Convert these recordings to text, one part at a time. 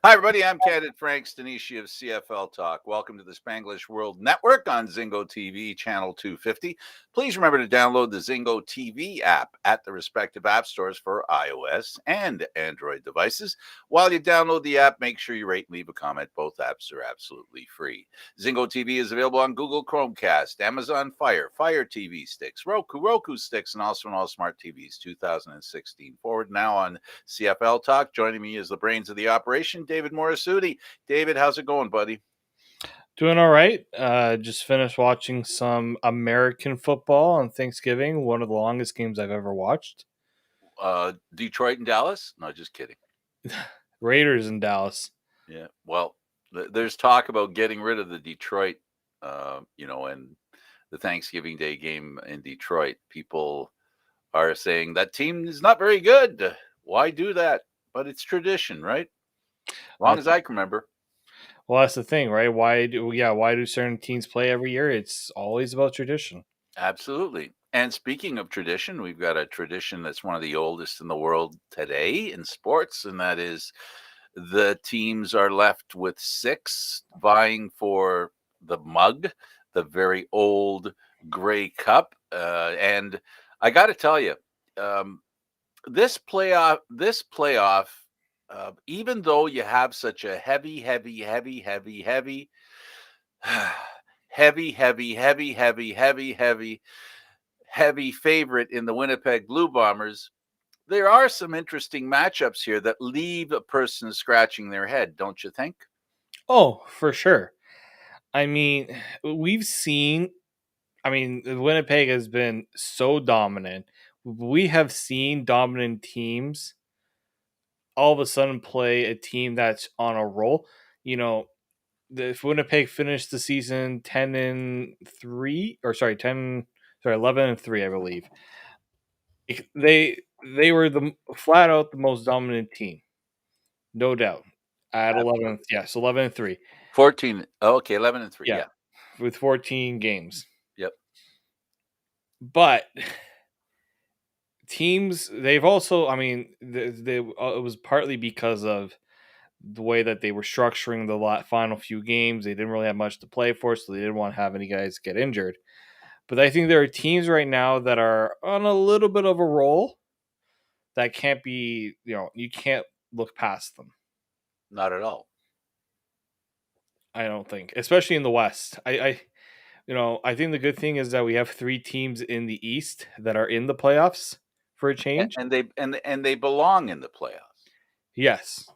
Hi, everybody. I'm Candid Stanisci of CFL Talk. Welcome to the Spanglish World Network on Zingo TV, channel 250. Please remember to download the Zingo TV app at the respective app stores for iOS and Android devices. While you download the app, make sure you rate and leave a comment. Both apps are absolutely free. Zingo TV is available on Google Chromecast, Amazon Fire, Fire TV sticks, Roku sticks, and also on all smart TVs 2016 forward. Now on CFL Talk. Joining me is the brains of the operation, David Morassutti. David, how's it going, buddy? Doing all right. Just finished watching some American football on Thanksgiving. One of the longest games I've ever watched. Detroit and Dallas? No, just kidding. Raiders in Dallas. Yeah. Well, there's talk about getting rid of the Detroit, and the Thanksgiving Day game in Detroit. People are saying that team is not very good. Why do that? But it's tradition, right? As long as I can remember. Well, that's the thing, right? Why do certain teams play every year? It's always about tradition. Absolutely. And speaking of tradition, we've got a tradition that's one of the oldest in the world today in sports, and that is the teams are left with six vying for the mug, the very old Grey Cup. And I got to tell you, this playoff, even though you have such a heavy, heavy, heavy, heavy, heavy, heavy, heavy, heavy, heavy, heavy, heavy, heavy favorite in the Winnipeg Blue Bombers, there are some interesting matchups here that leave a person scratching their head, don't you think? Oh, for sure. I mean, we've seen. Winnipeg has been so dominant. We have seen dominant teams all of a sudden play a team that's on a roll. If Winnipeg finished the season 10-3, or sorry, 11-3, I believe. They were the flat out the most dominant team, no doubt. At 11, Absolutely. yes, 11-3. 14. Oh, okay, 11 and 3. Yeah, Yeah. with 14 games. Yep. But teams, they've also, it was partly because of the way that they were structuring the final few games. They didn't really have much to play for, so they didn't want to have any guys get injured. But I think there are teams right now that are on a little bit of a roll that can't be, you can't look past them. Not at all. I don't think, especially in the West. I think the good thing is that we have three teams in the East that are in the playoffs for a change. And they belong in the playoffs. Yes,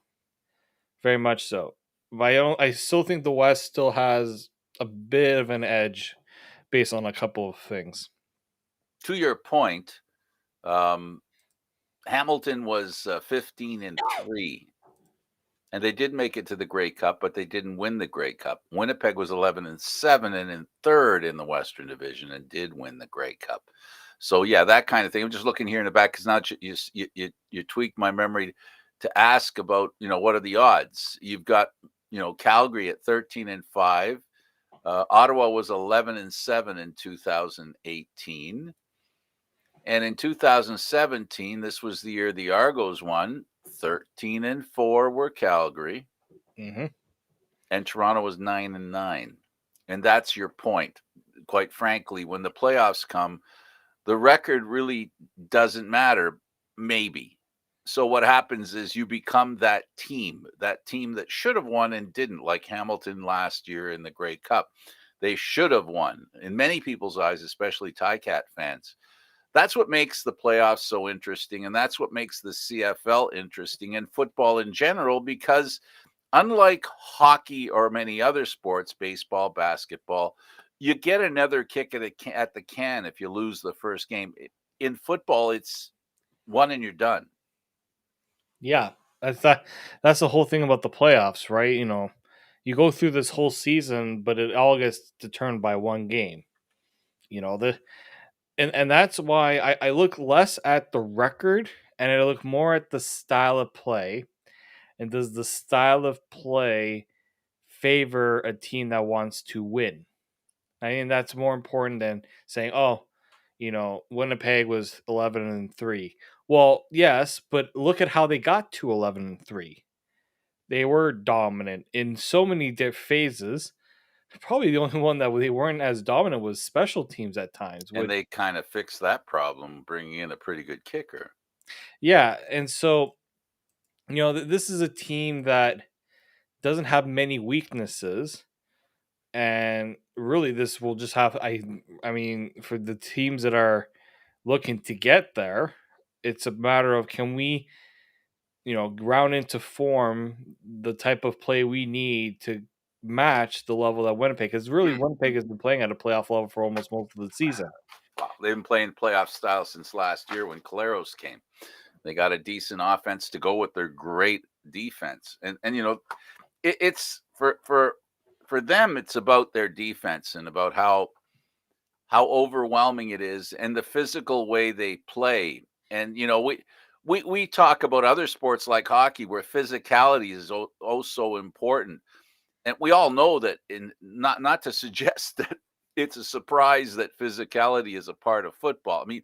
very much so. But I still think the West still has a bit of an edge based on a couple of things. To your point, um, Hamilton was 15 and 3. And they did make it to the Grey Cup, but they didn't win the Grey Cup. Winnipeg was 11 and 7 and in third in the Western Division and did win the Grey Cup. So yeah, that kind of thing. I'm just looking here in the back because now you tweaked my memory to ask about what are the odds. You've got Calgary at 13 and 5. Ottawa was 11 and 7 in 2018. And in 2017, this was the year the Argos won. 13 and 4 were Calgary. Mm-hmm. And Toronto was 9 and 9. And that's your point. Quite frankly, when the playoffs come, the record really doesn't matter, maybe. So what happens is you become that team that should have won and didn't, like Hamilton last year in the Grey Cup. They should have won, in many people's eyes, especially Ticat fans. That's what makes the playoffs so interesting, and that's what makes the CFL interesting and football in general, because unlike hockey or many other sports, baseball, basketball, you get another kick at the can if you lose the first game. In football, it's one and you're done. Yeah, that's the whole thing about the playoffs, right? You go through this whole season, but it all gets determined by one game. And that's why I look less at the record and I look more at the style of play. And does the style of play favor a team that wants to win? I think that's more important than saying, "Oh, Winnipeg was 11-3." Well, yes, but look at how they got to 11-3. They were dominant in so many phases. Probably the only one that they weren't as dominant was special teams at times. And With they kind of fixed that problem, bringing in a pretty good kicker. yeah, and so this is a team that doesn't have many weaknesses, and really this will just have I mean for the teams that are looking to get there, it's a matter of can we ground into form the type of play we need to match the level that Winnipeg, because really Winnipeg has been playing at a playoff level for almost most of the season. Wow, they've been playing playoff style since last year when Caleros came. They got a decent offense to go with their great defense, and it's for them. It's about their defense and about how overwhelming it is and the physical way they play. And we talk about other sports like hockey where physicality is oh so important. And we all know that, in not to suggest that it's a surprise that physicality is a part of football. I mean,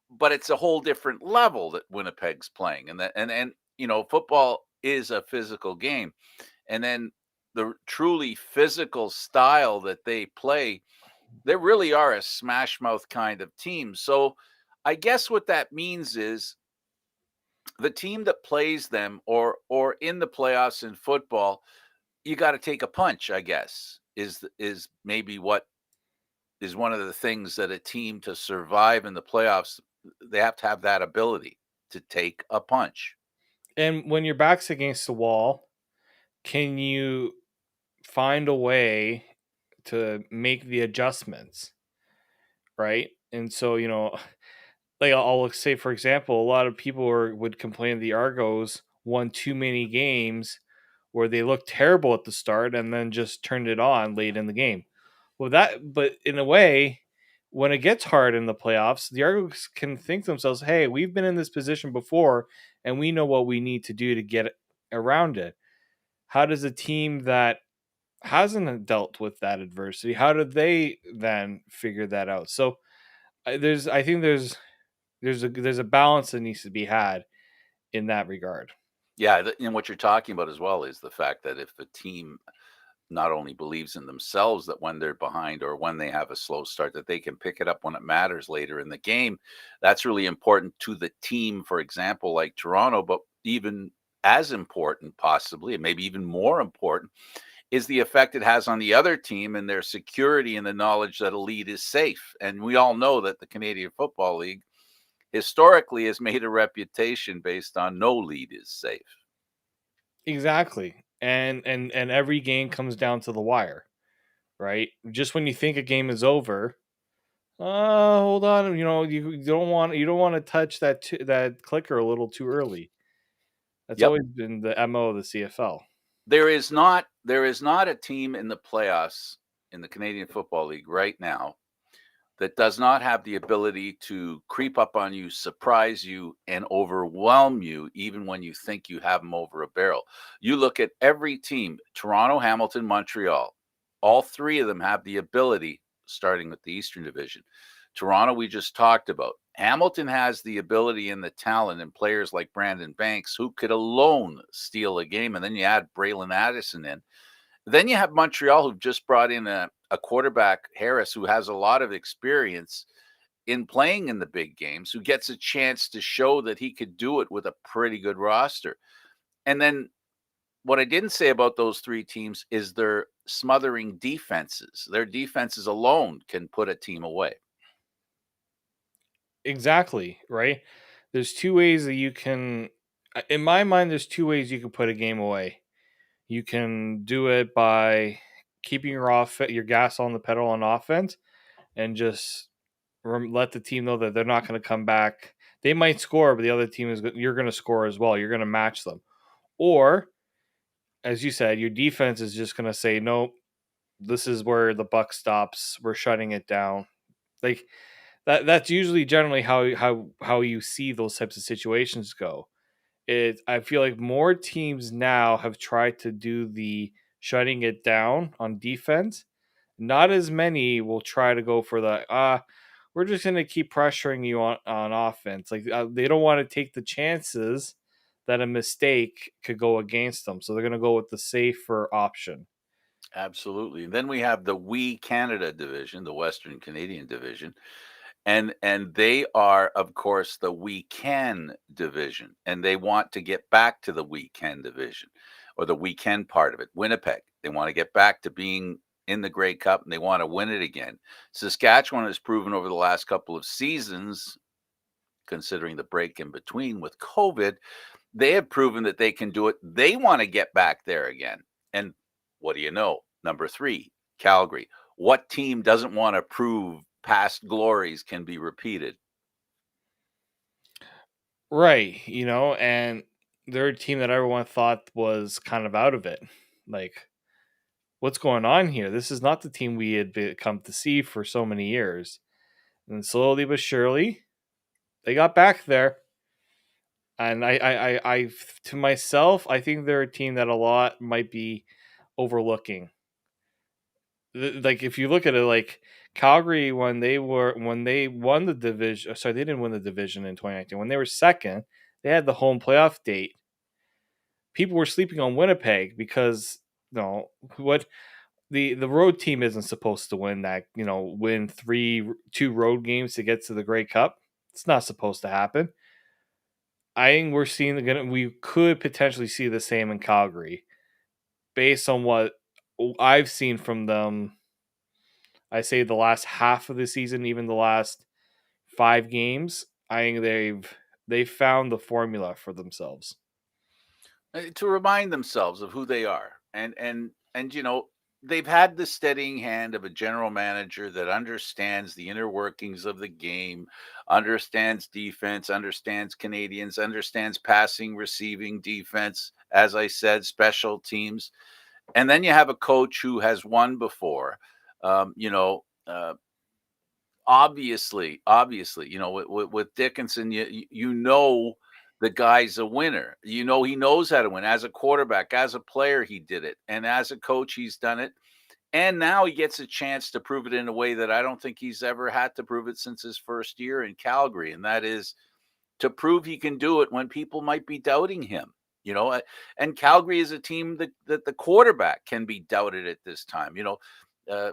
but it's a whole different level that Winnipeg's playing. And football is a physical game. And then the truly physical style that they play, they really are a smash mouth kind of team. So I guess what that means is the team that plays them or in the playoffs in football, you got to take a punch, I guess. Is maybe what is one of the things that a team to survive in the playoffs, they have to have that ability to take a punch. And when your back's against the wall, can you find a way to make the adjustments, right? And so, like I'll say, for example, a lot of people would complain the Argos won too many games where they looked terrible at the start and then just turned it on late in the game. But in a way, when it gets hard in the playoffs, the Argos can think to themselves, "Hey, we've been in this position before, and we know what we need to do to get around it." How does a team that hasn't dealt with that adversity, how do they then figure that out? So I think there's a balance that needs to be had in that regard. Yeah, and what you're talking about as well is the fact that if the team not only believes in themselves that when they're behind or when they have a slow start that they can pick it up when it matters later in the game, that's really important to the team, for example, like Toronto. But even as important, possibly, and maybe even more important, is the effect it has on the other team and their security and the knowledge that a lead is safe. And we all know that the Canadian Football League historically has made a reputation based on no lead is safe. Exactly. And every game comes down to the wire, right? Just when you think a game is over, hold on, you don't want to touch that clicker a little too early. That's Yep. always been the MO of the CFL. There is not a team in the playoffs in the Canadian Football League right now that does not have the ability to creep up on you, surprise you, and overwhelm you, even when you think you have them over a barrel. You look at every team, Toronto, Hamilton, Montreal, all three of them have the ability, starting with the Eastern Division. Toronto, we just talked about. Hamilton has the ability and the talent and players like Brandon Banks who could alone steal a game. And then you add Braylon Addison in. Then you have Montreal, who've just brought in a quarterback, Harris, who has a lot of experience in playing in the big games, who gets a chance to show that he could do it with a pretty good roster. And then what I didn't say about those three teams is their smothering defenses. Their defenses alone can put a team away. Exactly, right? There's two ways that in my mind, there's two ways you can put a game away. You can do it by keeping your gas on the pedal on offense and just let the team know that they're not going to come back. They might score, but the other team you're going to score as well. You're going to match them. Or, as you said, your defense is just going to say, "Nope, this is where the buck stops. We're shutting it down." Like that's usually generally how you see those types of situations go. I feel like more teams now have tried to do the shutting it down on defense. Not as many will try to go for the we're just going to keep pressuring you on offense. Like they don't want to take the chances that a mistake could go against them. So they're going to go with the safer option. Absolutely. And then we have the We Canada division, the Western Canadian division. And they are, of course, the We Can division. And they want to get back to the We Can division, or the We Can part of it. Winnipeg, they want to get back to being in the Grey Cup, and they want to win it again. Saskatchewan has proven over the last couple of seasons, considering the break in between with COVID, they have proven that they can do it. They want to get back there again. And what do you know? Number 3, Calgary. What team doesn't want to prove past glories can be repeated? Right. And they're a team that everyone thought was kind of out of it. Like, what's going on here? This is not the team we had come to see for so many years. And slowly but surely, they got back there. And to myself, I think they're a team that a lot might be overlooking. Like, if you look at it, like Calgary, when they won the division, sorry, they didn't win the division in 2019. When they were second, they had the home playoff date. People were sleeping on Winnipeg because what the road team isn't supposed to win that. Win 2 road games to get to the Grey Cup. It's not supposed to happen. I think we could potentially see the same in Calgary, based on what I've seen from them. I say the last half of the season, even the last 5 games. I think they've found the formula for themselves. To remind themselves of who they are. And they've had the steadying hand of a general manager that understands the inner workings of the game, understands defense, understands Canadians, understands passing, receiving, defense, as I said, special teams. And then you have a coach who has won before. Um, you know, uh, obviously, with Dickinson, the guy's a winner. He knows how to win. As a quarterback, as a player, he did it, and as a coach, he's done it. And now he gets a chance to prove it in a way that I don't think he's ever had to prove it since his first year in Calgary, and that is to prove he can do it when people might be doubting him. And Calgary is a team that the quarterback can be doubted at this time. Uh,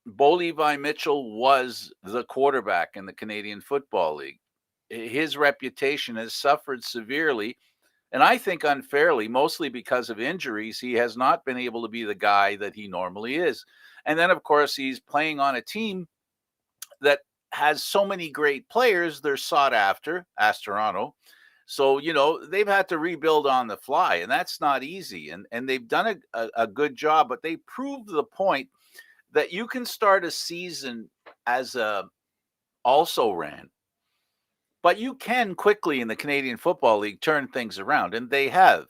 Bo Levi Mitchell was the quarterback in the Canadian Football League. His reputation has suffered severely, and I think unfairly, mostly because of injuries. He has not been able to be the guy that he normally is. And then, of course, he's playing on a team that has so many great players. They're sought after, as Toronto. So, they've had to rebuild on the fly, and that's not easy. And they've done a good job, but they proved the point that you can start a season as a also ran, but you can quickly in the Canadian Football League turn things around, and they have.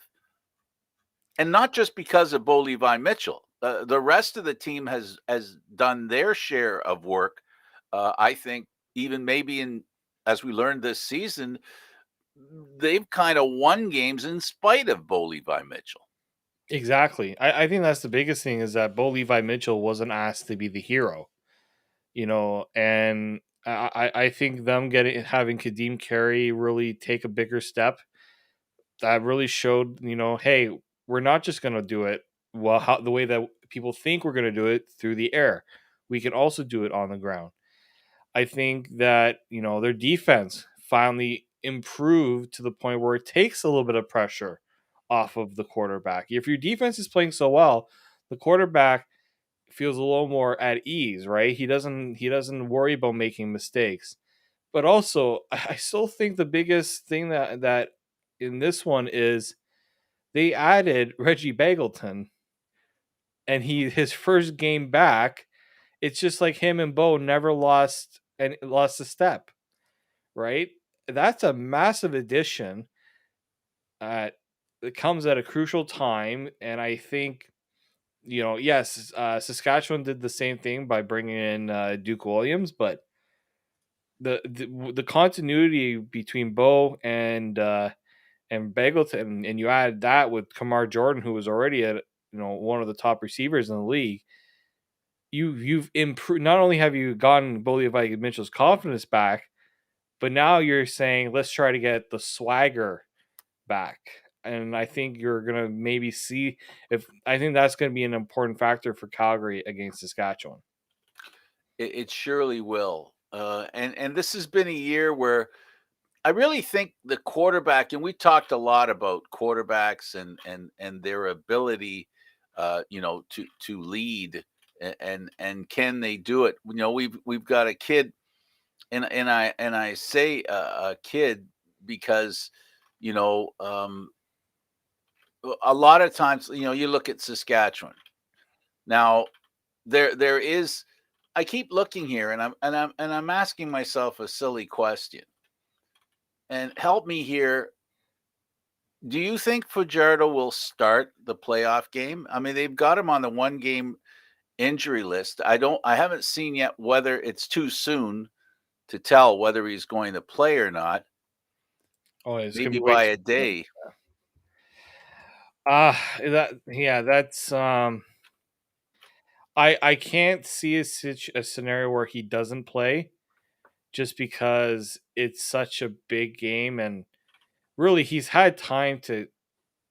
And not just because of Bo Levi Mitchell. The rest of the team has done their share of work. I think even maybe as we learned this season, they've kind of won games in spite of Bo Levi Mitchell. Exactly. I think that's the biggest thing, is that Bo Levi Mitchell wasn't asked to be the hero. And I think them having Kadeem Carey really take a bigger step, that really showed, hey, we're not just going to do it the way that people think we're going to do it, through the air. We can also do it on the ground. I think that, their defense finally improved to the point where it takes a little bit of pressure off of the quarterback. If your defense is playing so well, the quarterback feels a little more at ease, right? He doesn't worry about making mistakes. But also, I still think the biggest thing that in this one is they added Reggie Bagleton, and his first game back, it's just like him and Bo never lost a step, right? That's a massive addition. It comes at a crucial time, and I think, yes, Saskatchewan did the same thing by bringing in Duke Williams, but the continuity between Bo and Bagleton, and you add that with Kamar Jordan, who was already one of the top receivers in the league. You've improved. Not only have you gotten Bo Levi Mitchell's confidence back, but now you're saying, let's try to get the swagger back. and I think you're gonna maybe see if I think that's gonna be an important factor for Calgary against Saskatchewan. It surely will. And this has been a year where I really think the quarterback, and we talked a lot about quarterbacks and their ability, to lead, and can they do it? We've got a kid, and I say a kid because you know a lot of times you look at Saskatchewan now. There is. I keep looking here, and I'm asking myself a silly question. And help me here. Do you think Fajardo will start the playoff game? I mean, they've got him on the one game injury list. I haven't seen yet whether it's too soon to tell whether he's going to play or not. Oh, it's gonna Maybe be way by too a soon. day. That's I can't see a scenario where he doesn't play just because it's such a big game, and really he's had time to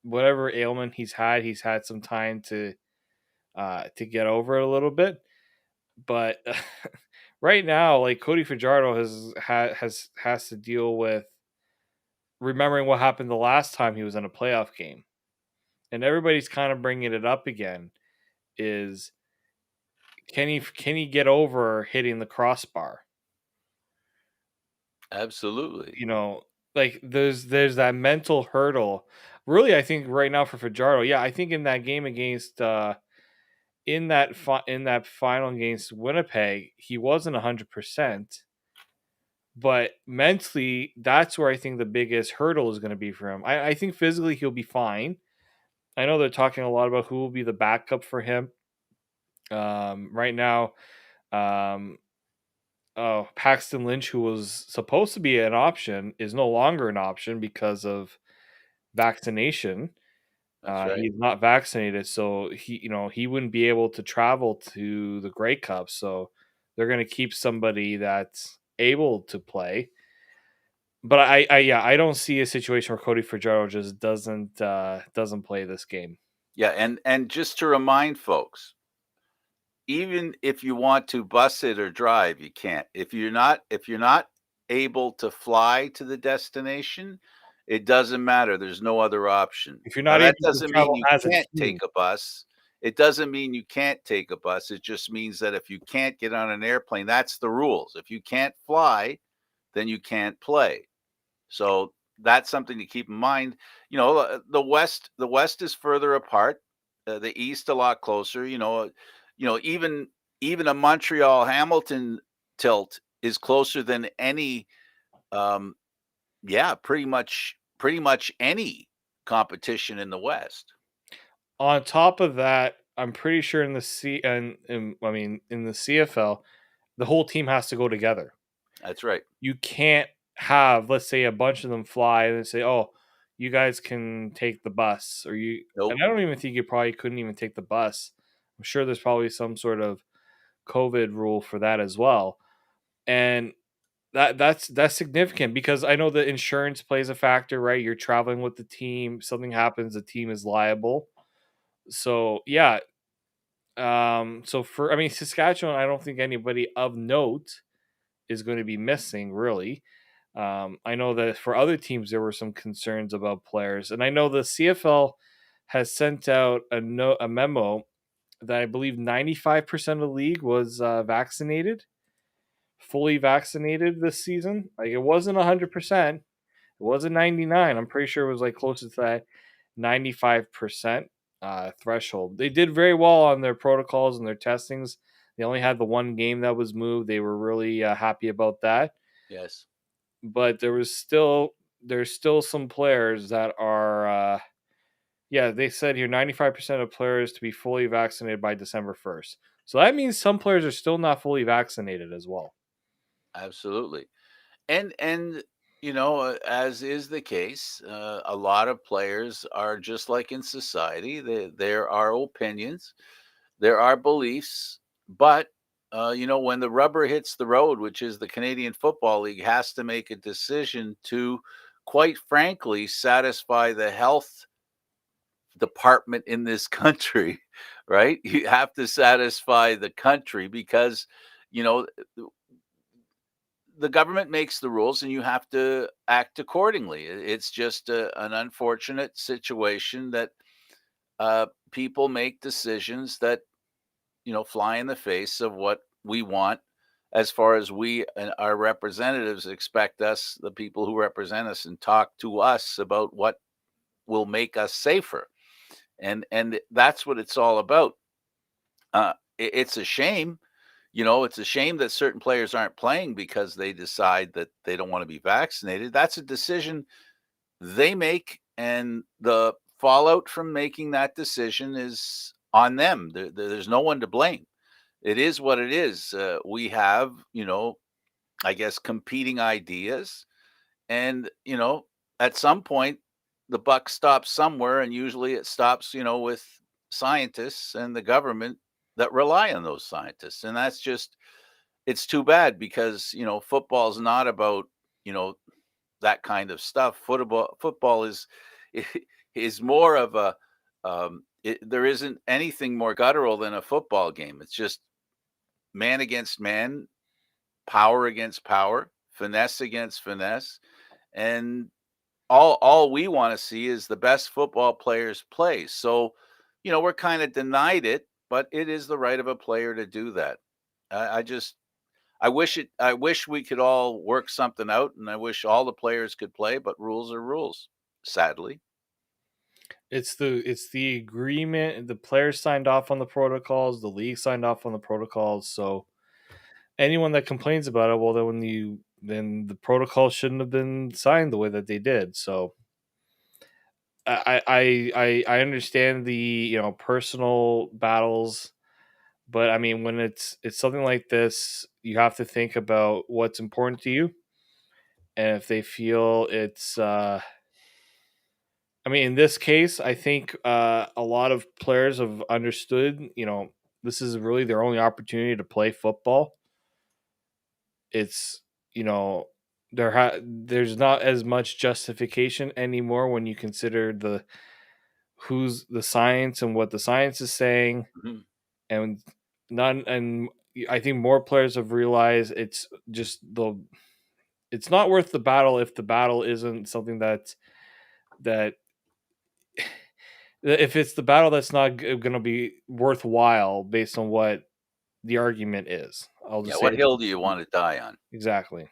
whatever ailment he's had some time to get over it a little bit. But right now, like Cody Fajardo has to deal with remembering what happened the last time he was in a playoff game, and everybody's kind of bringing it up again. Is can he get over hitting the crossbar? Absolutely. You know, like there's that mental hurdle. Really, I think right now for Fajardo, yeah, I think in that game against in that final against Winnipeg, he wasn't 100%, but mentally, that's where I think the biggest hurdle is going to be for him. I think physically he'll be fine. I know they're talking a lot about who will be the backup for him. Right now, um, Paxton Lynch, who was supposed to be an option, is no longer an option because of vaccination. That's right. He's not vaccinated, so he wouldn't be able to travel to the Grey Cup. So they're going to keep somebody that's able to play. But I don't see a situation where Cody Fajardo just doesn't play this game. Yeah, and just to remind folks, even if you want to bus it or drive, you can't. If you're not able to fly to the destination, it doesn't matter. There's no other option. If you're Now not able that to doesn't mean travel you as a can't take team, a bus. It doesn't mean you can't take a bus. It just means that if you can't get on an airplane, that's the rules. If you can't fly, then you can't play. So that's something to keep in mind. The West is further apart, the East a lot closer. Even a Montreal Hamilton tilt is closer than any. Um, yeah, pretty much any competition in the West. on top of that, I'm pretty sure in the I mean in the CFL, the whole team has to go together. That's right. You can't have, let's say, a bunch of them fly and they say, "Oh, you guys can take the bus," or you. And Nope. I don't even think you probably couldn't even take the bus. I'm sure there's probably some sort of COVID rule for that as well, and that's significant because I know the insurance plays a factor, right? You're traveling with the team. Something happens, the team is liable. So yeah, so for I mean Saskatchewan, I don't think anybody of note is going to be missing really. I know that for other teams there were some concerns about players, and I know the CFL has sent out a memo that I believe 95% of the league was vaccinated, fully vaccinated this season. Like it wasn't 100%, it wasn't 99. I'm pretty sure it was like closer to that 95% threshold. They did very well on their protocols and their testings. They only had the one game that was moved. They were really happy about that. Yes. But there's still some players that are yeah, they said here 95% of players to be fully vaccinated by December 1st. So that means some players are still not fully vaccinated as well. Absolutely. And as is the case, a lot of players are just like in society. There are opinions, there are beliefs, but when the rubber hits the road, which is the Canadian Football League has to make a decision to quite frankly, satisfy the health department in this country, right? You have to satisfy the country because, you know, the government makes the rules and you have to act accordingly. It's just an unfortunate situation that people make decisions that, fly in the face of what we want as far as we and our representatives expect us, the people who represent us and talk to us about what will make us safer. And that's what it's all about. It's a shame. It's a shame that certain players aren't playing because they decide that they don't want to be vaccinated. That's a decision they make, and the fallout from making that decision is on them. There's no one to blame. It is what it is. We have, I guess, competing ideas, and at some point, the buck stops somewhere, and usually it stops, with scientists and the government that rely on those scientists, and that's just it's too bad because football is not about you know that kind of stuff. Football is more of a there isn't anything more guttural than a football game. It's just man against man, power against power, finesse against finesse, and all we want to see is the best football players play. So, we're kind of denied it, but it is the right of a player to do that. I just I wish we could all work something out, and I wish all the players could play, but rules are rules, sadly. It's the agreement. The players signed off on the protocols. The league signed off on the protocols. So anyone that complains about it, well, then the protocol shouldn't have been signed the way that they did. So I understand the personal battles, but I mean when it's something like this, you have to think about what's important to you, and if they feel it's I mean, in this case, I think a lot of players have understood. This is really their only opportunity to play football. It's you know there's not as much justification anymore when you consider who's the science and what the science is saying, Mhm. and none and I think more players have realized it's not worth the battle if the battle isn't something that if it's the battle that's not going to be worthwhile based on what the argument is. I'll Yeah, just say what it. hill do you want to die on? Exactly.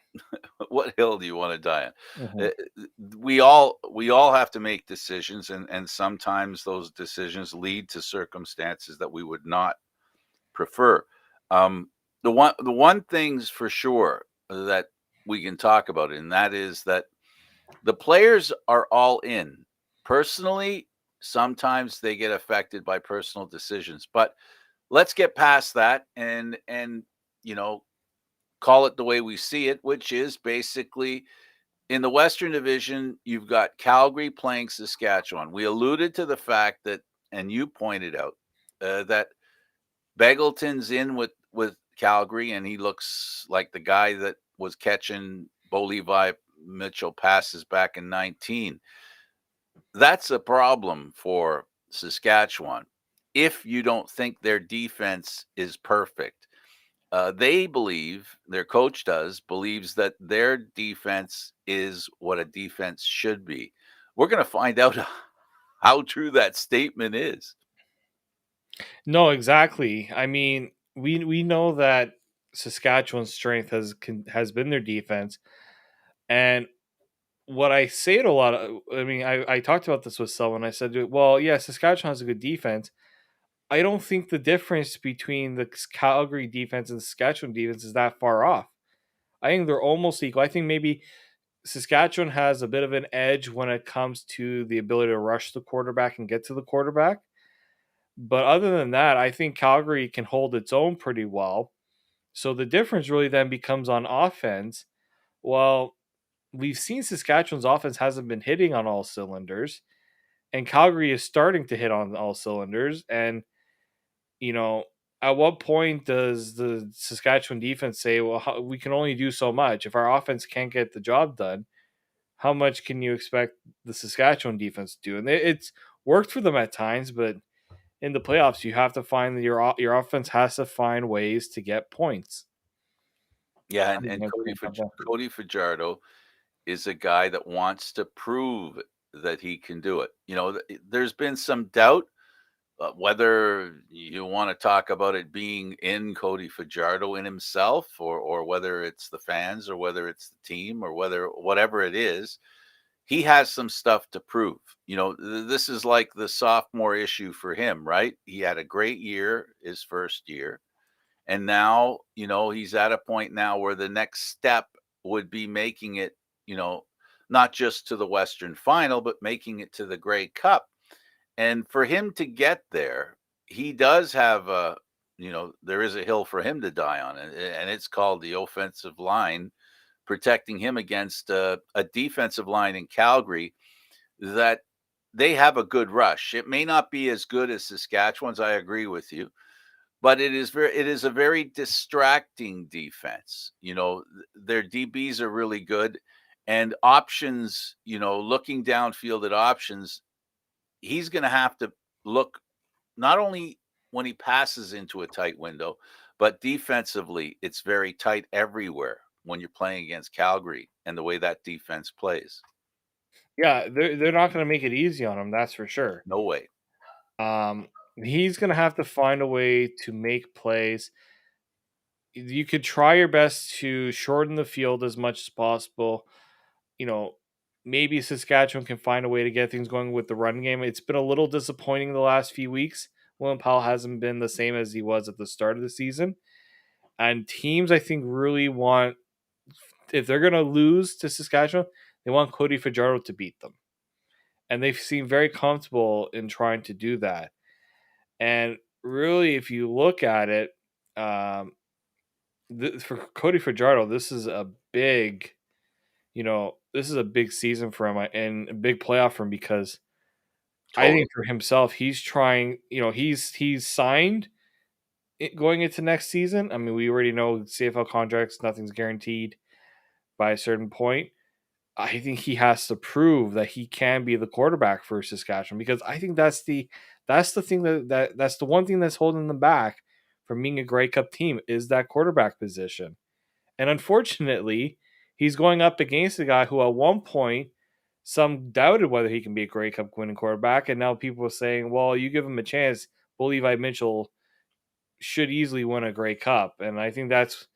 What hill do you want to die on? Mhm. We all have to make decisions, and sometimes those decisions lead to circumstances that we would not prefer. Um, the one things for sure that we can talk about, and that is that the players are all in. Personally, sometimes they get affected by personal decisions, but let's get past that and you know call it the way we see it, which is basically in the Western Division, you've got Calgary playing Saskatchewan. We alluded to the fact that, and you pointed out that Begelton's in with Calgary, and he looks like the guy that was catching Bo Levi Mitchell passes back in 19. That's a problem for Saskatchewan if you don't think their defense is perfect. They believe, their coach believes that their defense is what a defense should be. We're going to find out how true that statement is. No, exactly. I mean, we know that Saskatchewan's strength has been their defense, and what I say it a lot. I mean, I talked about this with someone. I said, well, yeah, Saskatchewan has a good defense. I don't think the difference between the Calgary defense and the Saskatchewan defense is that far off. I think they're almost equal. I think maybe Saskatchewan has a bit of an edge when it comes to the ability to rush the quarterback and get to the quarterback. But other than that, I think Calgary can hold its own pretty well. So the difference really then becomes on offense. Well, we've seen Saskatchewan's offense hasn't been hitting on all cylinders, and Calgary is starting to hit on all cylinders. And, you know, at what point does the Saskatchewan defense say, well, we can only do so much? If our offense can't get the job done, how much can you expect the Saskatchewan defense to do? And it's worked for them at times, but in the playoffs, you have to find that your offense has to find ways to get points. Yeah, I think and that's gonna come down to. Cody Fajardo is a guy that wants to prove that he can do it. There's been some doubt, whether you want to talk about it being in Cody Fajardo in himself, or whether it's the fans, or whether it's the team, or whatever it is. He has some stuff to prove. This is like the sophomore issue for him, right? He had a great year his first year. And now, he's at a point now where the next step would be making it, not just to the Western final, but making it to the Grey Cup. And for him to get there, he does have there is a hill for him to die on, and it's called the offensive line, protecting him against a defensive line in Calgary that they have a good rush. It may not be as good as Saskatchewan's, I agree with you, but it is a very distracting defense. Their DBs are really good, and options, looking downfield at options, he's going to have to look not only when he passes into a tight window, but defensively, it's very tight everywhere when you're playing against Calgary and the way that defense plays. Yeah, they're not going to make it easy on him. That's for sure. No way. Um, he's going to have to find a way to make plays. You could try your best to shorten the field as much as possible. You know, maybe Saskatchewan can find a way to get things going with the run game. It's been a little disappointing the last few weeks. William Powell hasn't been the same as he was at the start of the season. And teams, I think, really want, if they're going to lose to Saskatchewan, they want Cody Fajardo to beat them. And they seem very comfortable in trying to do that. And really, if you look at it, um, for Cody Fajardo, this is a big, this is a big season for him and a big playoff for him because I Totally. think for himself, he's trying. He's signed going into next season. I mean, we already know CFL contracts; nothing's guaranteed by a certain point. I think he has to prove that he can be the quarterback for Saskatchewan because I think that's the thing that's the one thing that's holding them back from being a Grey Cup team is that quarterback position. And unfortunately, he's going up against a guy who at one point some doubted whether he can be a Grey Cup winning quarterback, and now people are saying, "Well, you give him a chance, Levi Mitchell should easily win a Grey Cup." And I think that's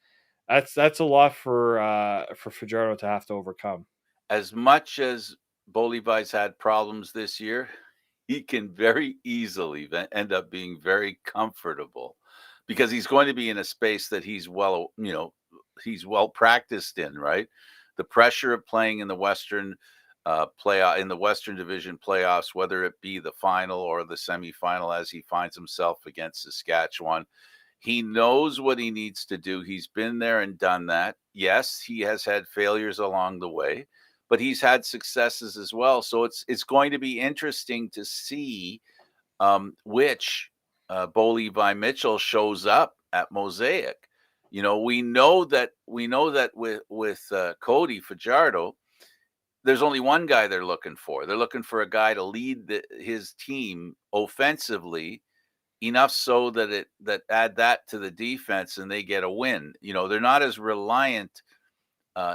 a lot for Fajardo to have to overcome. As much as Bolivar's had problems this year, he can very easily end up being very comfortable because he's going to be in a space that he's well practiced in, right? The pressure of playing in the Western playoff in the Western Division playoffs, whether it be the final or the semifinal, as he finds himself against Saskatchewan. He knows what he needs to do. He's been there and done that. Yes, he has had failures along the way, but he's had successes as well. So it's going to be interesting to see which Bo Levi Mitchell shows up at Mosaic. We know that with Cody Fajardo, there's only one guy they're looking for. They're looking for a guy to lead his team offensively enough so that add that to the defense and they get a win. They're not as reliant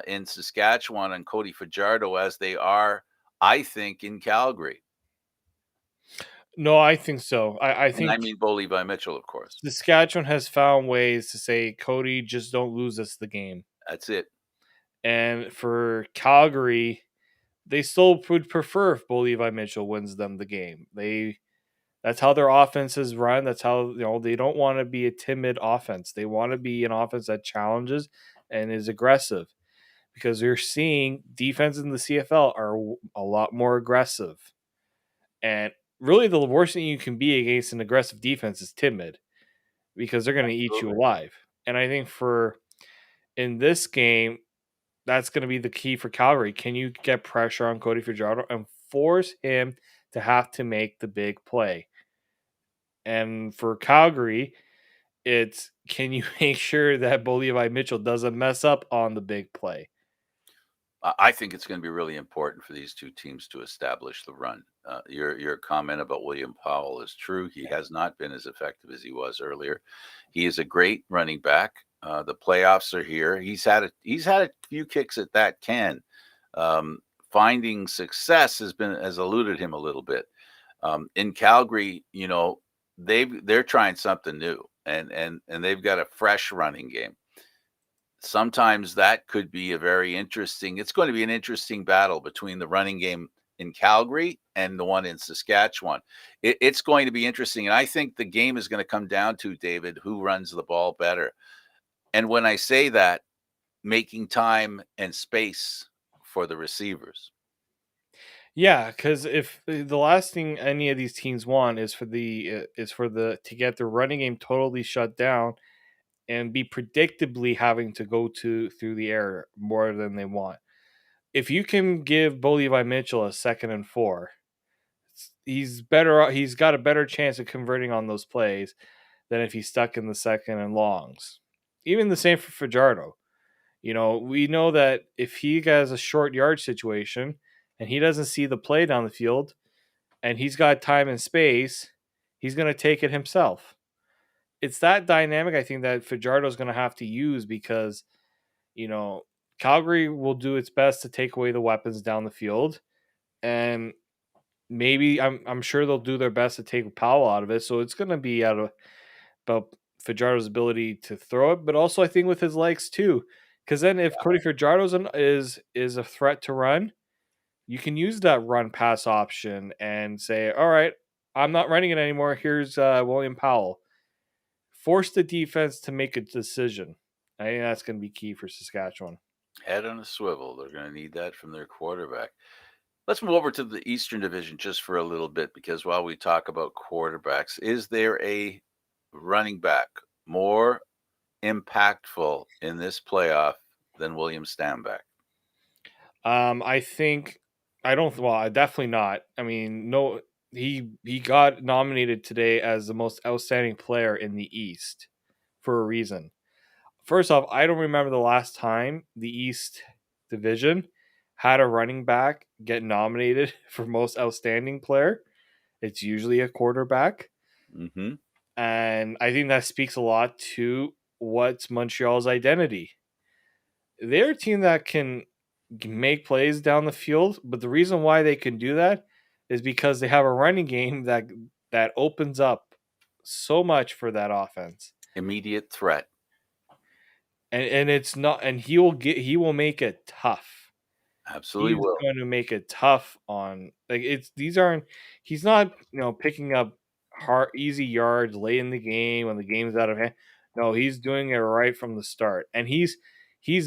in Saskatchewan on Cody Fajardo as they are, I think, in Calgary. No, I think so. I And I think mean Bo Levi Mitchell, of course. Saskatchewan has found ways to say, Cody, just don't lose us the game. That's it. And for Calgary, they still would prefer if Bo Levi Mitchell wins them the game. That's how their offense is run. That's how they don't want to be a timid offense. They want to be an offense that challenges and is aggressive because you're seeing defense in the CFL are a lot more aggressive. And really, the worst thing you can be against an aggressive defense is timid because they're going to eat you Absolutely. alive. And I think for in this game, that's going to be the key for Calgary. Can you get pressure on Cody Fajardo and force him to have to make the big play? And for Calgary, it's can you make sure that Bo Levi Mitchell doesn't mess up on the big play? I think it's going to be really important for these two teams to establish the run. Your comment about William Powell is true. He has not been as effective as he was earlier. He is a great running back. The playoffs are here. He's had a few kicks at that can. Um, Finding success has eluded him a little bit. In Calgary, they're trying something new, and they've got a fresh running game. Sometimes that could be a very interesting it's going to be an interesting battle between the running game in Calgary and the one in Saskatchewan. It's going to be interesting, and I think the game is going to come down to, David, who runs the ball better. And when I say that, making time and space for the receivers. Yeah, because if the last thing any of these teams want is for the to get their running game totally shut down and be predictably having to go to through the air more than they want. If you can give Bo Levi Mitchell a 2nd and 4, he's better. He's got a better chance of converting on those plays than if he's stuck in the second and longs. Even the same for Fajardo. We know that if he has a short yard situation and he doesn't see the play down the field and he's got time and space, he's going to take it himself. It's that dynamic I think that Fajardo is going to have to use because, you know, Calgary will do its best to take away the weapons down the field. And maybe I'm sure they'll do their best to take Powell out of it. So it's going to be out of about Fajardo's ability to throw it, but also I think with his legs too. Because then if Cody Fajardo's is a threat to run, you can use that run pass option and say, all right, I'm not running it anymore. Here's William Powell. Force the defense to make a decision. I think that's going to be key for Saskatchewan. Head on a swivel. They're going to need that from their quarterback. Let's move over to the Eastern Division just for a little bit, because while we talk about quarterbacks, is there a running back more impactful in this playoff than William Stanback? I think I don't. Well, definitely not. I mean, no. He got nominated today as the most outstanding player in the East for a reason. First off, I don't remember the last time the East Division had a running back get nominated for most outstanding player. It's usually a quarterback. Mm-hmm. And I think that speaks a lot to what's Montreal's identity. They're a team that can make plays down the field, but the reason why they can do that is because they have a running game that opens up so much for that offense. Immediate threat. And it's not and he will make it tough. Absolutely He's will. going to make it tough on like it's these aren't he's not, picking up hard easy yards late in the game when the game's out of hand. No, he's doing it right from the start. And he's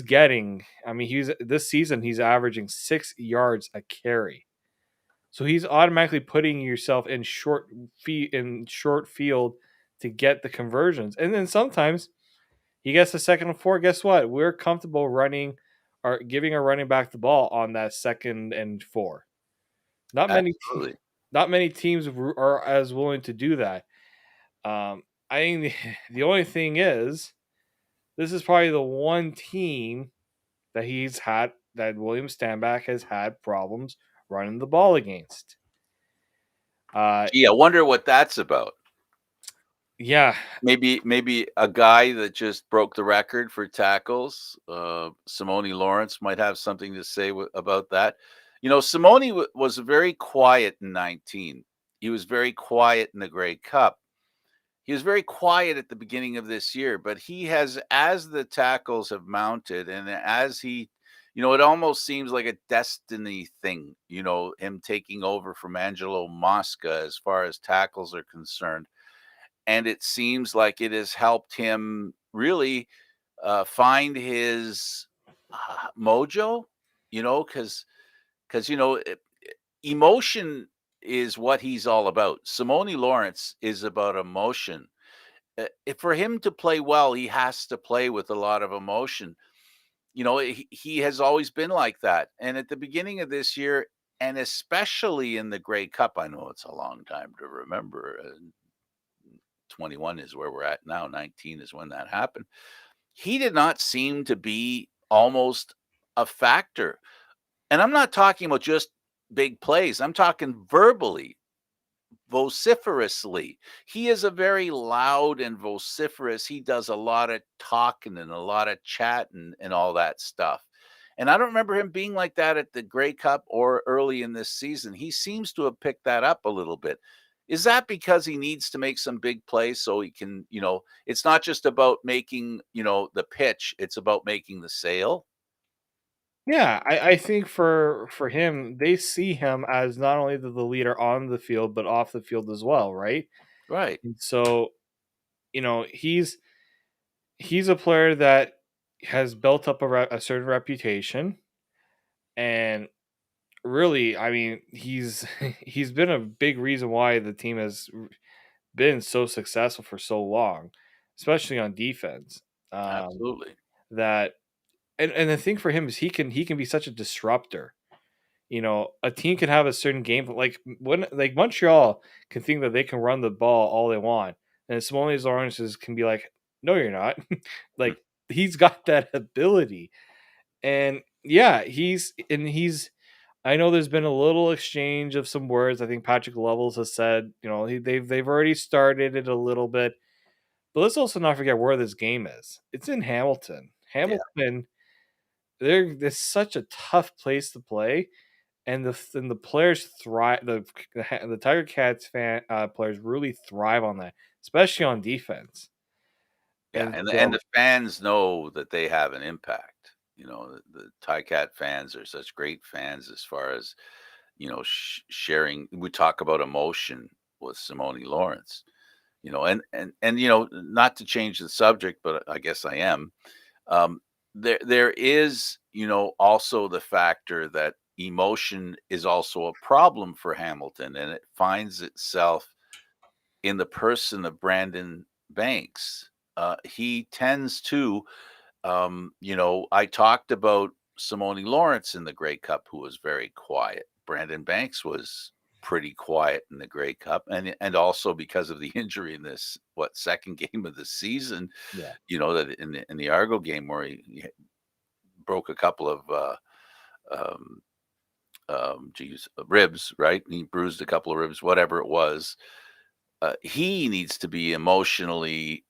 getting I mean, he's this season he's averaging 6 yards a carry. So he's automatically putting yourself in short field to get the conversions. And then sometimes he gets a 2nd and 4. Guess what? We're comfortable running or giving our running back the ball on that 2nd and 4. Not many, Absolutely. not many teams are as willing to do that. I think the only thing is, this is probably the one team that William Stanback has had problems running the ball against. Gee, I wonder what that's about. Yeah, Maybe a guy that just broke the record for tackles. Simone Lawrence might have something to say about that. Simone was very quiet in 19. He was very quiet in the Grey Cup. He was very quiet at the beginning of this year, but he has, as the tackles have mounted, and as it almost seems like a destiny thing. Him taking over from Angelo Mosca as far as tackles are concerned, and it seems like it has helped him really find his mojo. Because emotion is what he's all about. Simone Lawrence is about emotion. For him to play well, he has to play with a lot of emotion. He has always been like that. And at the beginning of this year, and especially in the Grey Cup, I know it's a long time to remember. 21 is where we're at now. 19 is when that happened. He did not seem to be almost a factor. And I'm not talking about just big plays. I'm talking verbally, vociferously. He is a very loud and vociferous. He does a lot of talking and a lot of chatting and all that stuff. And I don't remember him being like that at the Grey Cup or early in this season. He seems to have picked that up a little bit. Is that because he needs to make some big plays so he can, it's not just about making, the pitch, it's about making the sale? Yeah, I think for him, they see him as not only the leader on the field, but off the field as well, right? Right. And so, he's a player that has built up a certain reputation, and really, I mean, he's he's been a big reason why the team has been so successful for so long, especially on defense. Um, Absolutely. that and the thing for him is he can be such a disruptor. A team can have a certain game, like when like Montreal can think that they can run the ball all they want, and Simone's Oranges can be like, no, you're not. Hmm. Like he's got that ability, and yeah, he's. I know there's been a little exchange of some words. I think Patrick Levels has said, they've already started it a little bit, but let's also not forget where this game is. It's in Hamilton. Yeah. Hamilton, there's such a tough place to play, and the players thrive. The Tiger Cats players really thrive on that, especially on defense. Yeah, And and so the fans know that they have an impact. The Cat fans are such great fans as far as, sharing. We talk about emotion with Simone Lawrence, and not to change the subject, but I guess I am. Um, there is, also the factor that emotion is also a problem for Hamilton, and it finds itself in the person of Brandon Banks. He tends to, I talked about Simone Lawrence in the Grey Cup, who was very quiet. Brandon Banks was pretty quiet in the Grey Cup, and also because of the injury in this second game of the season, yeah, that in the Argo game where he broke a couple of um, ribs, right? He bruised a couple of ribs, whatever it was. He needs to be emotionally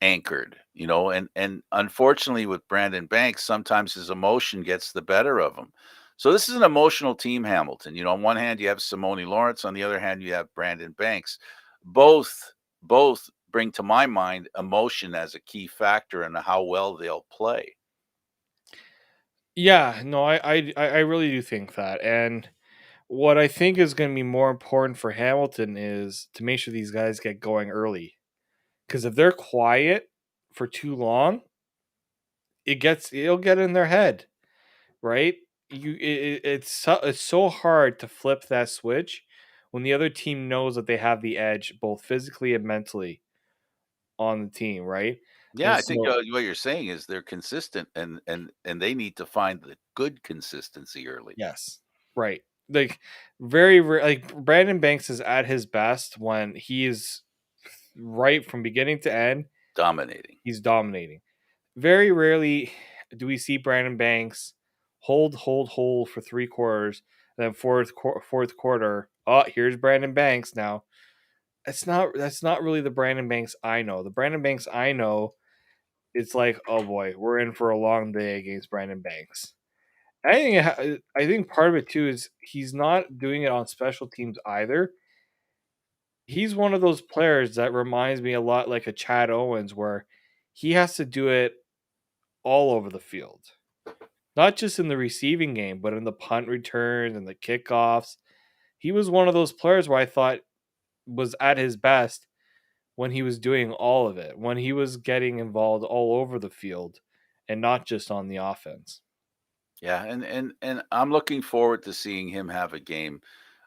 anchored, and unfortunately with Brandon Banks, sometimes his emotion gets the better of him. So this is an emotional team, Hamilton. On one hand you have Simone Lawrence, on the other hand you have Brandon Banks. Both bring to my mind emotion as a key factor in how well they'll play. yeah, no, I really do think that, and what I think is going to be more important for Hamilton is to make sure these guys get going early. Because if they're quiet for too long, it'll get in their head, right? It's so hard to flip that switch when the other team knows that they have the edge both physically and mentally on the team, right? Yeah, And I think so what you're saying is they're consistent, and they need to find the good consistency early. yes, right. Like like Brandon Banks is at his best when he is right from beginning to end. Dominating. He's dominating. Very rarely do we see Brandon Banks hold for 3 quarters, and then fourth quarter. Oh, here's Brandon Banks now. That's not really the Brandon Banks I know. The Brandon Banks I know, it's like, oh boy, we're in for a long day against Brandon Banks. I think part of it too is he's not doing it on special teams either. He's one of those players that reminds me a lot like a Chad Owens, where he has to do it all over the field. Not just in the receiving game, but in the punt returns and the kickoffs. He was one of those players where I thought was at his best when he was doing all of it, when he was getting involved all over the field and not just on the offense. Yeah, and I'm looking forward to seeing him have a game.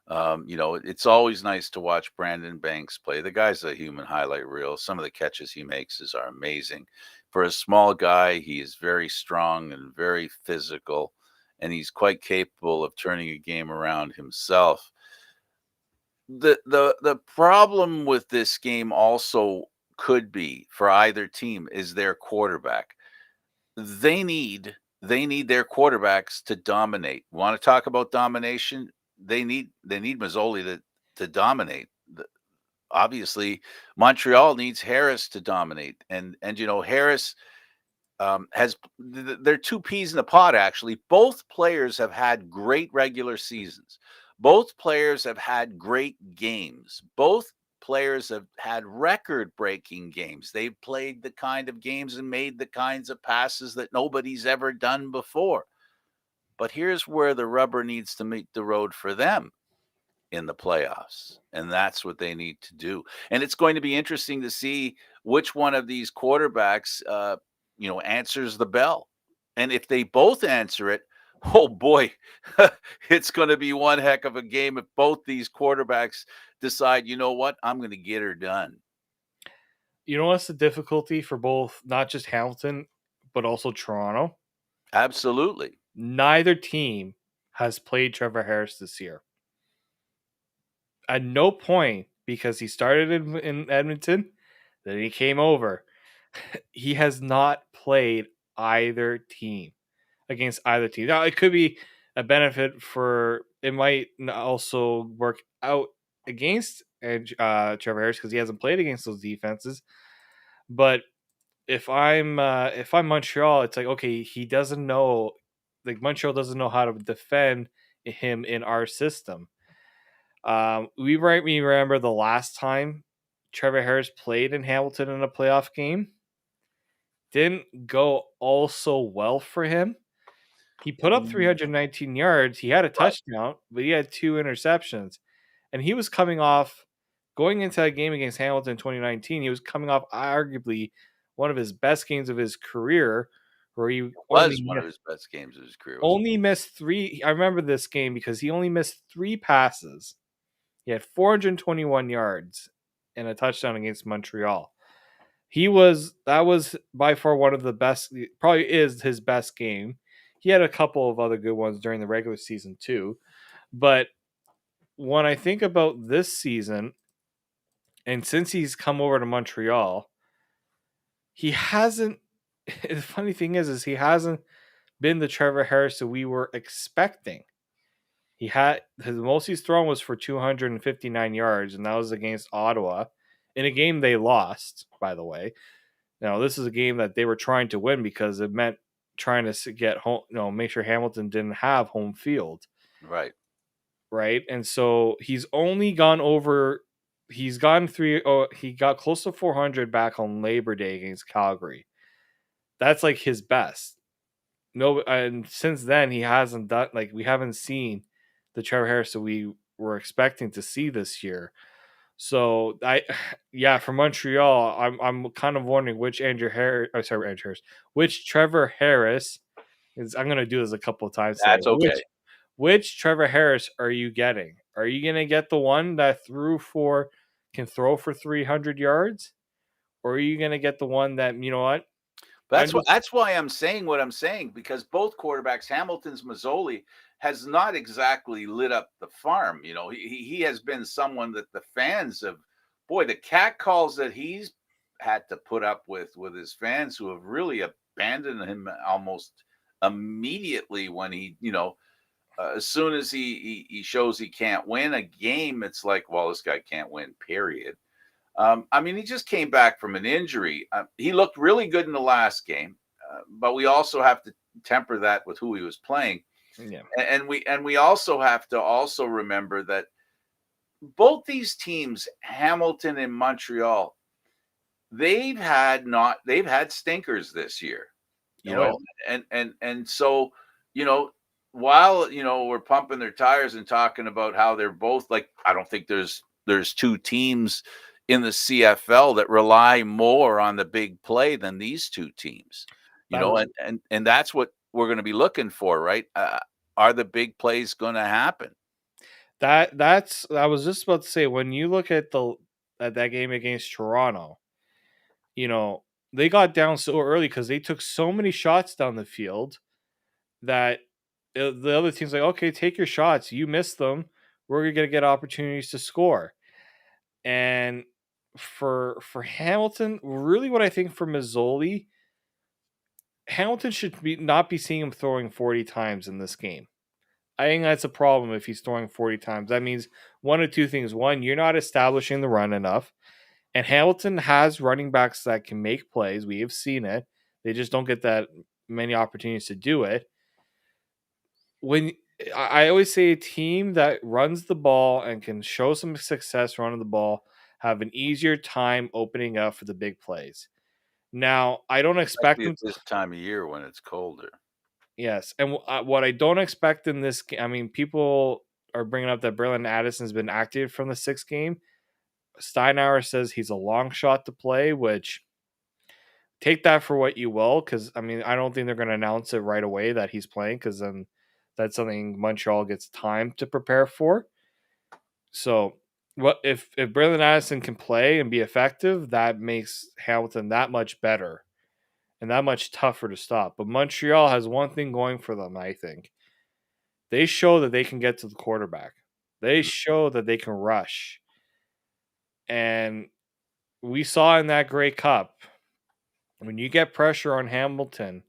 It's always nice to watch Brandon Banks play. The guy's a human highlight reel. Some of the catches he makes are amazing. For a small guy, he is very strong and very physical, and he's quite capable of turning a game around himself. The problem with this game also could be for either team is their quarterback. They need they need their quarterbacks to dominate. Want to talk about domination? They need Mazzoli to dominate. Obviously, Montreal needs Harris to dominate, and Harris has they're two peas in a pod. Actually, both players have had great regular seasons. Both players have had great games. Both players have had record-breaking games. They've played the kind of games and made the kinds of passes that nobody's ever done before. But here's where the rubber needs to meet the road for them in the playoffs. And that's what they need to do. And it's going to be interesting to see which one of these quarterbacks, answers the bell. And if they both answer it, oh boy, it's going to be one heck of a game if both these quarterbacks decide, you know what, I'm going to get her done. You know what's the difficulty for both, not just Hamilton, but also Toronto? Absolutely. Neither team has played Trevor Harris this year. At no point, because he started in Edmonton, then he came over. He has not played either team against either team. Now, it could be a benefit for it, might also work out against Trevor Harris because he hasn't played against those defenses. But if I'm Montreal, it's like, okay, he doesn't know, like Montreal doesn't know how to defend him in our system. We might remember the last time Trevor Harris played in Hamilton in a playoff game. Didn't go all so well for him. He put up 319 yards. He had a Right. touchdown, but he had 2 interceptions. And he was coming off, going into that game against Hamilton in 2019, he was coming off arguably one of his best games of his career, where he Was one of his best games of his career. only missed 3. I remember this game because he only missed 3 passes. He had 421 yards and a touchdown against Montreal. That was by far one of the best, probably is his best game. He had a couple of other good ones during the regular season too. But when I think about this season, and since he's come over to Montreal, he hasn't. The funny thing is he hasn't been the Trevor Harris that we were expecting. He had his most he's thrown was for 259 yards, and that was against Ottawa in a game they lost, by the way. Now, this is a game that they were trying to win because it meant trying to get home, make sure Hamilton didn't have home field. Right. Right. And so he's only gone over, he's gone he got close to 400 back on Labor Day against Calgary. That's like his best. No, and since then, he hasn't done, like, we haven't seen the Trevor Harris that we were expecting to see this year. So for Montreal, I'm kind of wondering which which Trevor Harris is. I'm gonna do this a couple of times today. That's okay. Which Trevor Harris are you getting? Are you gonna get the one that can throw for 300 yards, or are you gonna get the one that, you know what? That's why I'm saying what I'm saying, because both quarterbacks, Hamilton's Mazzoli, has not exactly lit up the farm. He has been someone that the fans have, boy, the cat calls that he's had to put up with his fans, who have really abandoned him almost immediately when he, as soon as he shows he can't win a game, it's like, well, this guy can't win, period. He just came back from an injury. He looked really good in the last game, but we also have to temper that with who he was playing. Yeah. And we also have to also remember that both these teams, Hamilton and Montreal, they've had stinkers this year, and so, while we're pumping their tires and talking about how they're both, like, I don't think there's two teams in the CFL that rely more on the big play than these two teams, and that's what we're going to be looking for, right? Are the big plays going to happen? That's I was just about to say, when you look at that game against Toronto, they got down so early because they took so many shots down the field that the other team's like, okay, take your shots. You missed them. We're going to get opportunities to score. And for Hamilton, really what I think for Mazzoli, Hamilton should not be seeing him throwing 40 times in this game. I think that's a problem if he's throwing 40 times. That means one of two things. One, you're not establishing the run enough. And Hamilton has running backs that can make plays. We have seen it. They just don't get that many opportunities to do it. When I always say a team that runs the ball and can show some success running the ball have an easier time opening up for the big plays. Now, I don't expect Especially at them. this time of year when it's colder. Yes, and what I don't expect in this game, I mean, people are bringing up that Berlin Addison's been active from the sixth game. Steinauer says he's a long shot to play, which take that for what you will, because I mean, I don't think they're going to announce it right away that he's playing, because then that's something Montreal gets time to prepare for. So, what if Berlin Addison can play and be effective, that makes Hamilton that much better and that much tougher to stop. But Montreal has one thing going for them, I think. They show that they can get to the quarterback. They Mm. show that they can rush. And we saw in that Grey Cup, when you get pressure on Hamilton,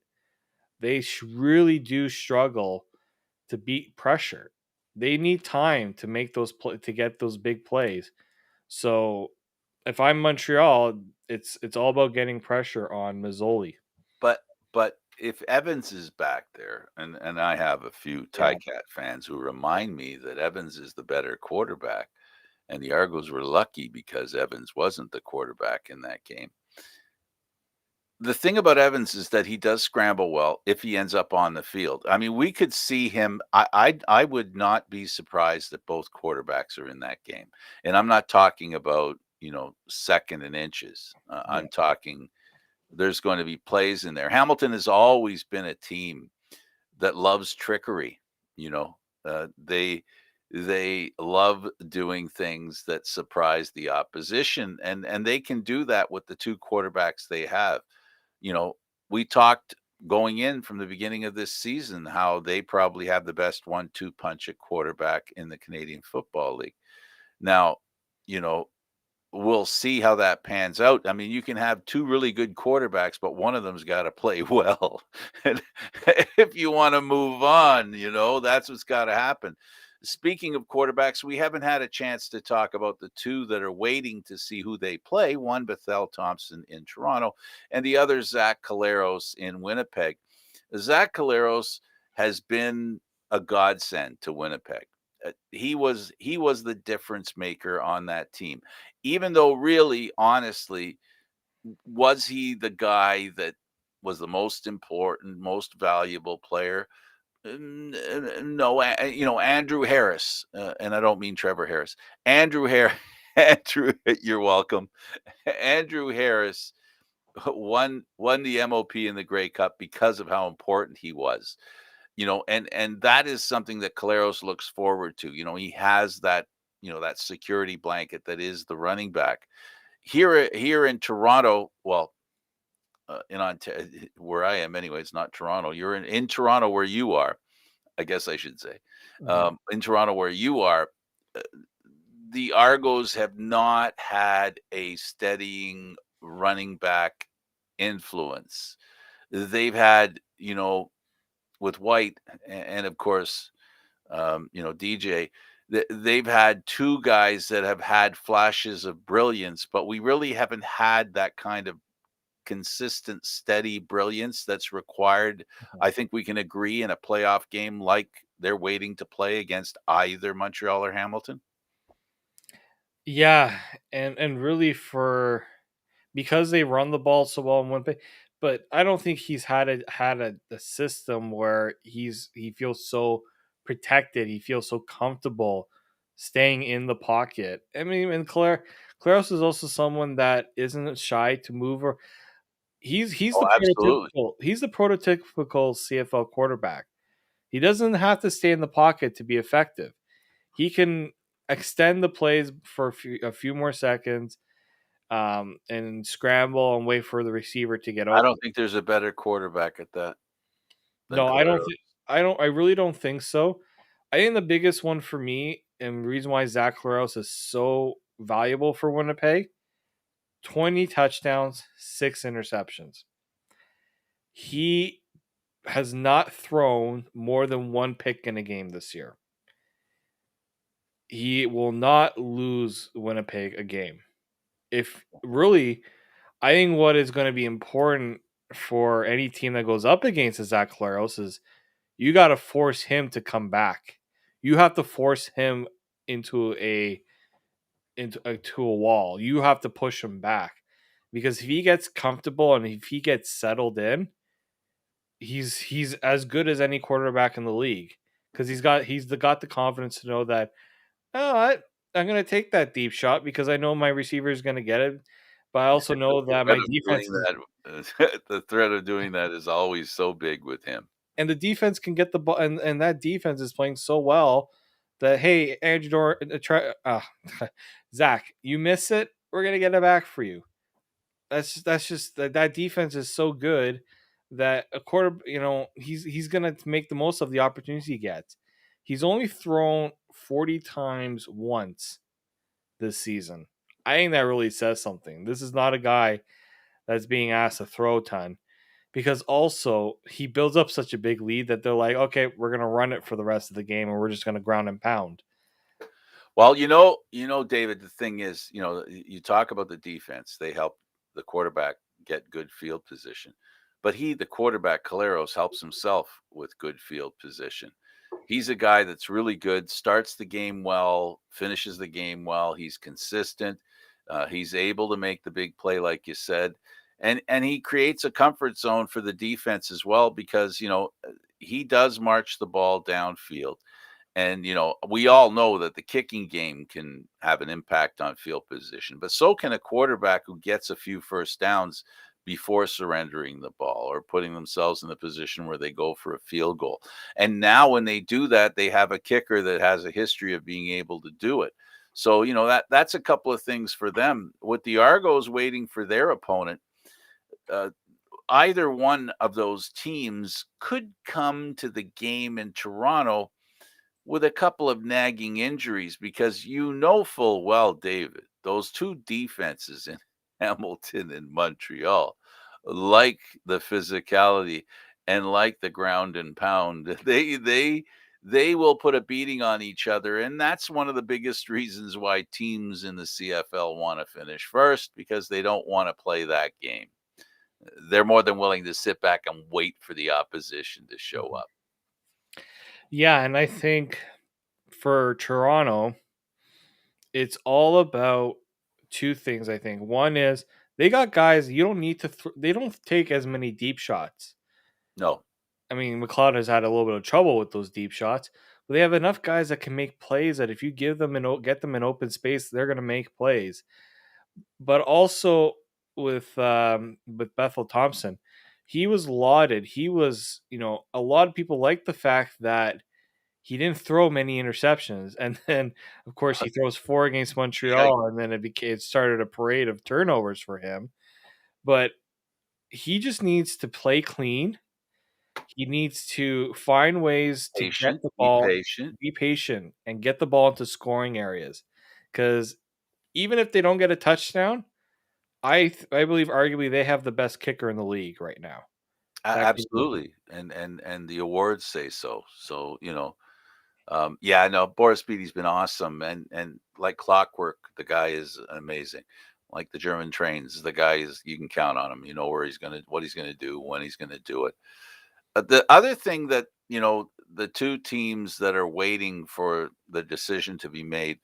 they really do struggle to beat pressure. They need time to make to get those big plays. So if I'm Montreal, it's all about getting pressure on Mazzoli. But but if Evans is back there, and I have a few Yeah. Ticat fans who remind me that Evans is the better quarterback, and the Argos were lucky because Evans wasn't the quarterback in that game. The thing about Evans is that he does scramble well if he ends up on the field. I mean, we could see him. I would not be surprised that both quarterbacks are in that game, and I'm not talking about second and inches. Yeah. I'm talking there's going to be plays in there. Hamilton has always been a team that loves trickery. You know, they love doing things that surprise the opposition, and they can do that with the two quarterbacks they have. You know, we talked going in from the beginning of this season how they probably have the best 1-2 punch at quarterback in the Canadian Football League. Now, you know, we'll see how that pans out. I mean, you can have two really good quarterbacks, but one of them's got to play well. And if you want to move on, that's what's got to happen. Speaking of quarterbacks, we haven't had a chance to talk about the two that are waiting to see who they play. One, Bethel Thompson in Toronto, and the other, Zach Collaros in Winnipeg. Zach Collaros has been a godsend to Winnipeg. He was the difference maker on that team. Even though, really, honestly, was he the guy that was the most important, most valuable player? No, Andrew Harris, and I don't mean Trevor Harris. Andrew Harris. Andrew, you're welcome. Andrew Harris won the MOP in the Grey Cup because of how important he was. And that is something that Collaros looks forward to. He has that security blanket that is the running back. Here in Toronto, well, in Ontario, where I am anyway, it's not Toronto. You're in Toronto where you are, I guess I should say. Mhm. In Toronto where you are, uh, the Argos have not had a steadying running back influence. They've had, with White and of course, DJ, they've had two guys that have had flashes of brilliance, but we really haven't had that kind of consistent, steady brilliance that's required. Mhm. I think we can agree in a playoff game like they're waiting to play against either Montreal or Hamilton. Yeah, and really for because they run the ball so well in Winnipeg, but I don't think he's had a system where he feels so protected. He feels so comfortable staying in the pocket. I mean, and Claros is also someone that isn't shy to move. Or he's Oh, the absolutely. prototypical CFL quarterback. He doesn't have to stay in the pocket to be effective. He can extend the plays for a few more seconds, and scramble and wait for the receiver to get I don't open. think there's a better quarterback at that than No, I don't Calero. think I really don't think so. I think the biggest one for me and the reason why Zach Claros is so valuable for Winnipeg, 20 touchdowns, 6 interceptions. He has not thrown more than one pick in a game this year. He will not lose Winnipeg a game. If really, I think what is going to be important for any team that goes up against Zach Claros is you got to force him to come back. You have to force him into to a wall. You have to push him back because if he gets comfortable and if he gets settled in, he's as good as any quarterback in the league because got the confidence to know that I'm going to take that deep shot because I know my receiver is going to get it, but I also The know that threat my of defense doing that, the threat of doing that is always so big with him. and the defense can get the ball, and that defense is playing so well that hey, Andrew Zach, you miss it, we're gonna get it back for you. That's just that defense is so good that a quarter, he's gonna make the most of the opportunities he gets. He's only thrown 40 times once this season. I think that really says something. This is not a guy that's being asked to throw a ton because also he builds up such a big lead that they're like, okay, we're gonna run it for the rest of the game and we're just gonna ground and pound. Well, David, the thing is, you talk about the defense. They help the quarterback get good field position. But the quarterback, Caleros, helps himself with good field position. He's a guy that's really good, starts the game well, finishes the game well. He's consistent. He's able to make the big play, like you said. And he creates a comfort zone for the defense as well because, he does march the ball downfield. And, we all know that the kicking game can have an impact on field position, but so can a quarterback who gets a few first downs before surrendering the ball or putting themselves in the position where they go for a field goal. And now when they do that, they have a kicker that has a history of being able to do it. So, that's a couple of things for them. With the Argos waiting for their opponent, uh, either one of those teams could come to the game in Toronto with a couple of nagging injuries because full well, David, those two defenses in Hamilton and Montreal, like the physicality and like the ground and pound, they will put a beating on each other. And that's one of the biggest reasons why teams in the CFL want to finish first because they don't want to play that game. They're more than willing to sit back and wait for the opposition to show Mhm. up. Yeah, and I think for Toronto, it's all about two things. I think one is they got guys you don't need to. They don't take as many deep shots. No. I mean, McLeod has had a little bit of trouble with those deep shots, but they have enough guys that can make plays that if you give them and get them in open space, they're going to make plays. But also with Bethel Thompson, he was lauded. He was, a lot of people like the fact that he didn't throw many interceptions, and then of course he throws four against Yeah. Montreal, and then it started a parade of turnovers for him. But he just needs to play clean. He needs to find ways to get Patient, the be ball, patient. be patient, and get the ball into scoring areas. Because even if they don't get a touchdown, I believe arguably they have the best kicker in the league right now. That could be. Absolutely, and the awards say so. So, yeah, no, Boris Beatty's been awesome, and like clockwork, the guy is amazing. Like the German trains, the guy is you can count on him. You know what he's gonna do, when he's gonna do it. The other thing that the two teams that are waiting for the decision to be made.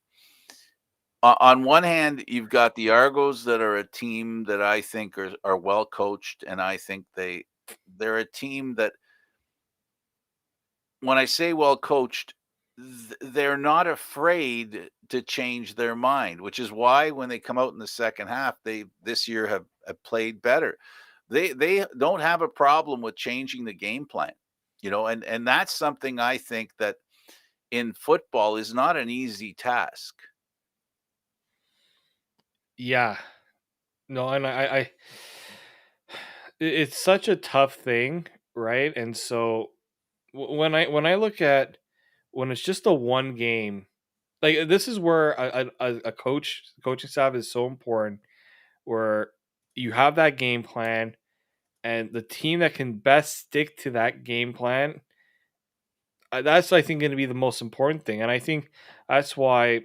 On one hand, you've got the Argos that are a team that I think are well coached, and I think they're a team that when I say well coached, they're not afraid to change their mind, which is why when they come out in the second half, they this year have played better. They don't have a problem with changing the game plan, and that's something I think that in football is not an easy task. Yeah, no, and it's such a tough thing, right? And so when I look at when it's just a one game, like this is where a coaching staff is so important, where you have that game plan And the team that can best stick to that game plan, that's I think going to be the most important thing. And I think that's why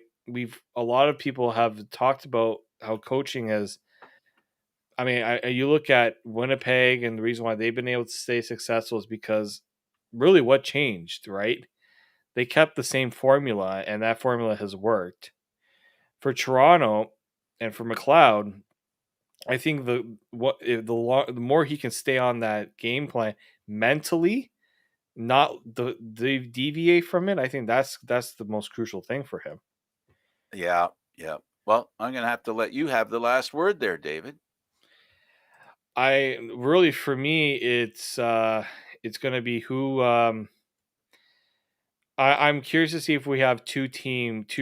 a lot of people have talked about how coaching has. I mean, you look at Winnipeg, and the reason why they've been able to stay successful is because really what changed, right? They kept the same formula, and that formula has worked. For Toronto and for McLeod, I think the more he can stay on that game plan mentally, not the deviate from it. I think that's the most crucial thing for him. Yeah, yeah. Well, I'm going to have to let you have the last word there, David. I really, for me, it's going to be who. I'm curious to see if we have two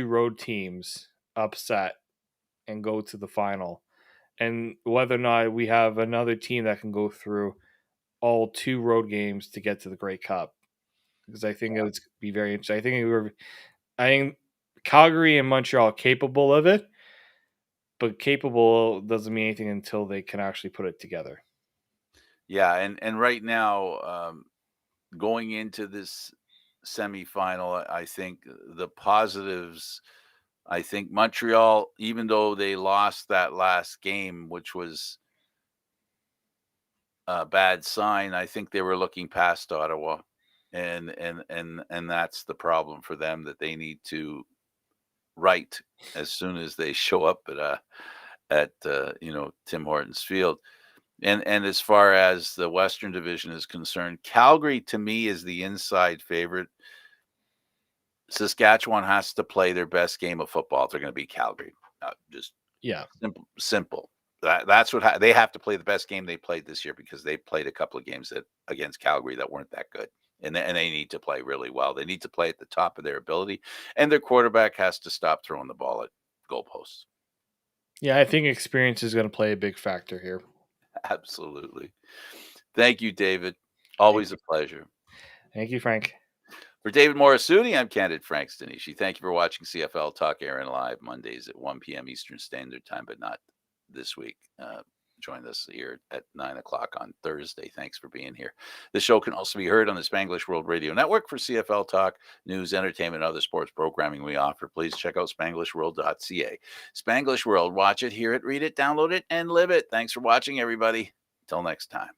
road teams upset and go to the final, and whether or not we have another team that can go through all two road games to get to the Grey Cup. Because I think it would be very interesting. I think Calgary and Montreal are capable of it, but capable doesn't mean anything until they can actually put it together. Yeah, and right now, going into this semifinal, I think the positives. I think Montreal, even though they lost that last game, which was a bad sign, I think they were looking past Ottawa, and that's the problem for them that they need to right as soon as they show up at Tim Hortons Field. And as far as the Western Division is concerned, Calgary to me is the inside favorite. Saskatchewan has to play their best game of football if they're going to beat Calgary. Just Yeah. simple. That's what they have to play the best game they played this year because they played a couple of games against Calgary that weren't that good. And they need to play really well. They need to play at the top of their ability, and their quarterback has to stop throwing the ball at goalposts. Yeah, I think experience is going to play a big factor here. Absolutely. Thank you, David. Thank Always you. a pleasure. Thank you, Frank. For David Morassutti, I'm Candid Frank Stanisci. Thank you for watching CFL Talk Aaron Live Mondays at 1 p.m. Eastern Standard Time, but not this week. Join us here at 9 o'clock on Thursday. Thanks for being here. The show can also be heard on the Spanglish World Radio Network for CFL Talk, news, entertainment, and other sports programming we offer. Please check out SpanglishWorld.ca. Spanglish World, watch it, hear it, read it, download it, and live it. Thanks for watching, everybody. Until next time.